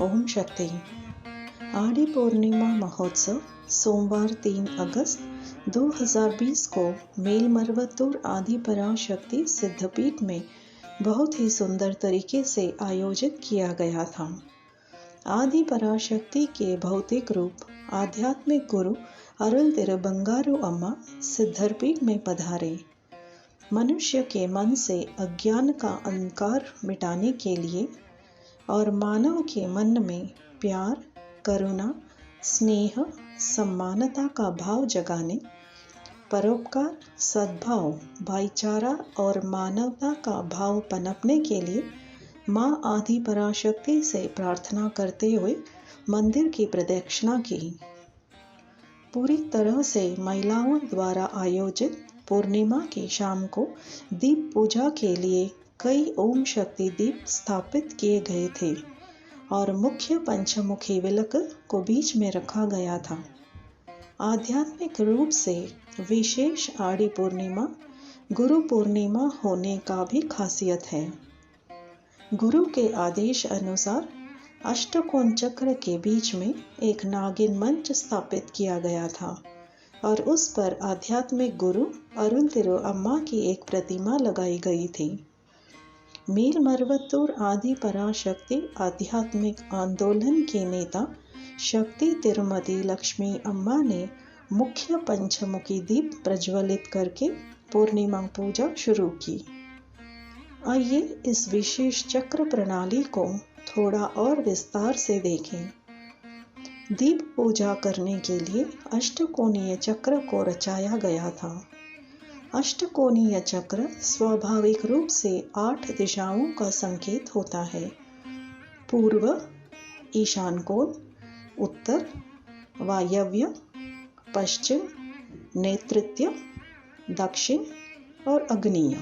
ओम शक्ति। आदि पूर्णिमा महोत्सव सोमवार 3 अगस्त 2020 को मेलमरवतूर आदि पराशक्ति सिद्धपीठ में बहुत ही सुंदर तरीके से आयोजित किया गया था। आदि पराशक्ति के भौतिक रूप आध्यात्मिक गुरु अरुल तिरु बंगारू अम्मा सिद्धपीठ में पधारे। मनुष्य के मन से अज्ञान का अंधकार मिटाने के लिए और मानव के मन में प्यार, करुणा, स्नेह, सम्मानता का भाव जगाने, परोपकार, सद्भाव, भाईचारा और मानवता का भाव पनपने के लिए माँ आदि पराशक्ति से प्रार्थना करते हुए मंदिर की प्रदक्षिणा की। पूरी तरह से महिलाओं द्वारा आयोजित पूर्णिमा की शाम को दीप पूजा के लिए कई ओम शक्ति दीप स्थापित किए गए थे और मुख्य पंचमुखी विलक को बीच में रखा गया था। आध्यात्मिक रूप से विशेष आदि पूर्णिमा गुरु पूर्णिमा होने का भी खासियत है। गुरु के आदेश अनुसार अष्टकोण चक्र के बीच में एक नागिन मंच स्थापित किया गया था और उस पर आध्यात्मिक गुरु अरुल तिरु अम्मा की एक प्रतिमा लगाई गई थी। मेलमरवतूर आदि पराशक्ति आध्यात्मिक आंदोलन के नेता शक्ति तिरुमति लक्ष्मी अम्मा ने मुख्य पंचमुखी दीप प्रज्वलित करके पूर्णिमा पूजा शुरू की। आइए इस विशेष चक्र प्रणाली को थोड़ा और विस्तार से देखें। दीप पूजा करने के लिए अष्टकोणीय चक्र को रचाया गया था। अष्टकोणीय चक्र स्वाभाविक रूप से 8 दिशाओं का संकेत होता है। पूर्व, ईशान कोण, उत्तर, वायव्य, पश्चिम, नैऋत्य, दक्षिण और आग्नेय।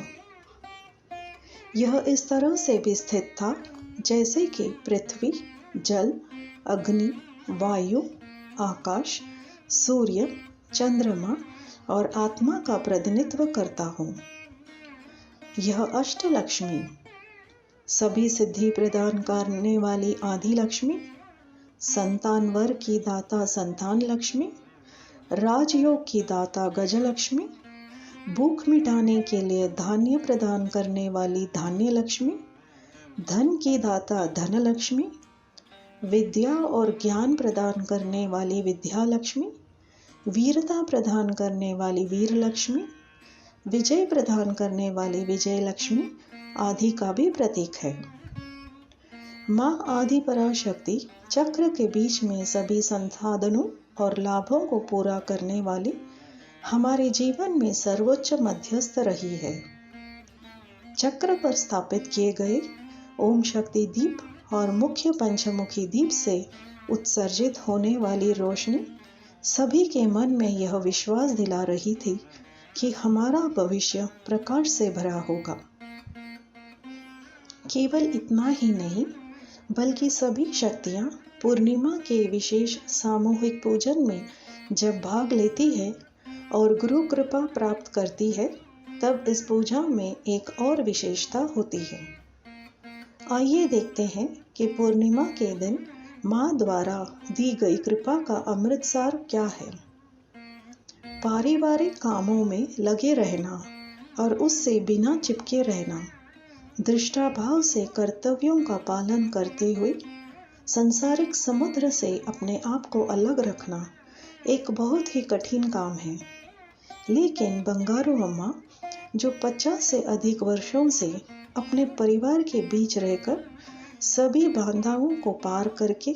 यह इस तरह से भी स्थित था जैसे कि पृथ्वी, जल, अग्नि, वायु, आकाश, सूर्य, चंद्रमा और आत्मा का प्रतिनिधित्व करता हूँ। यह अष्टलक्ष्मी, सभी सिद्धि प्रदान करने वाली आदि लक्ष्मी, संतान वर की दाता संतान लक्ष्मी, राजयोग की दाता गजलक्ष्मी, भूख मिटाने के लिए धान्य प्रदान करने वाली धान्य लक्ष्मी, धन की दाता धन लक्ष्मी, विद्या और ज्ञान प्रदान करने वाली विद्या लक्ष्मी, वीरता प्रदान करने वाली वीर लक्ष्मी, विजय प्रदान करने वाली विजय लक्ष्मी आदि का भी प्रतीक है। माँ आदि पराशक्ति चक्र के बीच में सभी संसाधनों और लाभों को पूरा करने वाली हमारे जीवन में सर्वोच्च मध्यस्थ रही है। चक्र पर स्थापित किए गए ओम शक्ति दीप और मुख्य पंचमुखी दीप से उत्सर्जित होने वाली रोशनी सभी के मन में यह विश्वास दिला रही थी कि हमारा भविष्य प्रकाश से भरा होगा। केवल इतना ही नहीं, बल्कि सभी शक्तियां पूर्णिमा के विशेष सामूहिक पूजन में जब भाग लेती है और गुरु कृपा प्राप्त करती है, तब इस पूजा में एक और विशेषता होती है। आइए देखते हैं कि पूर्णिमा के दिन माँ द्वारा दी गई कृपा का अमृतसार क्या है। पारिवारिक कामों में लगे रहना और उससे बिना चिपके रहना, दृष्टाभाव से कर्तव्यों का पालन करते हुए संसारिक समुद्र से अपने आप को अलग रखना एक बहुत ही कठिन काम है। लेकिन बंगारू अम्मा, जो 50 से अधिक वर्षों से अपने परिवार के बीच रहकर सभी बाधाओं को पार करके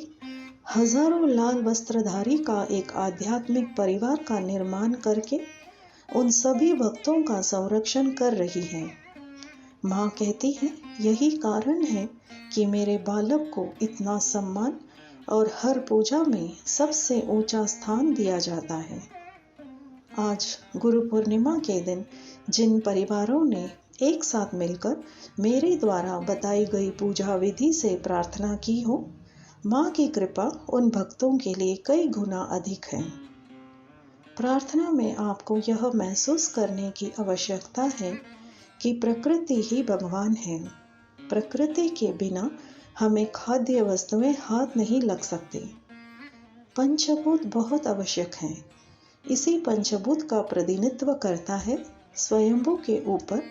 हजारों लाल वस्त्रधारी का एक आध्यात्मिक परिवार का निर्माण करके उन सभी भक्तों का संरक्षण कर रही है। माँ कहती है, यही कारण है कि मेरे बालक को इतना सम्मान और हर पूजा में सबसे ऊंचा स्थान दिया जाता है। आज गुरु पूर्णिमा के दिन जिन परिवारों ने एक साथ मिलकर मेरे द्वारा बताई गई पूजा विधि से प्रार्थना की हो, माँ की कृपा उन भक्तों के लिए कई गुना अधिक है। प्रार्थना में आपको यह महसूस करने की आवश्यकता है कि प्रकृति ही भगवान है। प्रकृति के बिना हमें खाद्य वस्तुएं हाथ नहीं लग सकती। पंचभूत बहुत आवश्यक हैं। इसी पंचभूत का प्रतिनिधित्व करता है स्वयंभू के ऊपर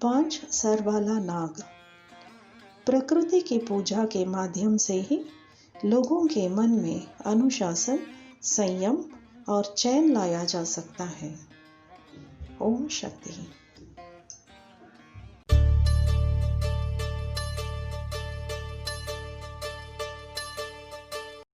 5 सर वाला नाग। प्रकृति की पूजा के माध्यम से ही लोगों के मन में अनुशासन, संयम और चैन लाया जा सकता है। ओम शक्ति।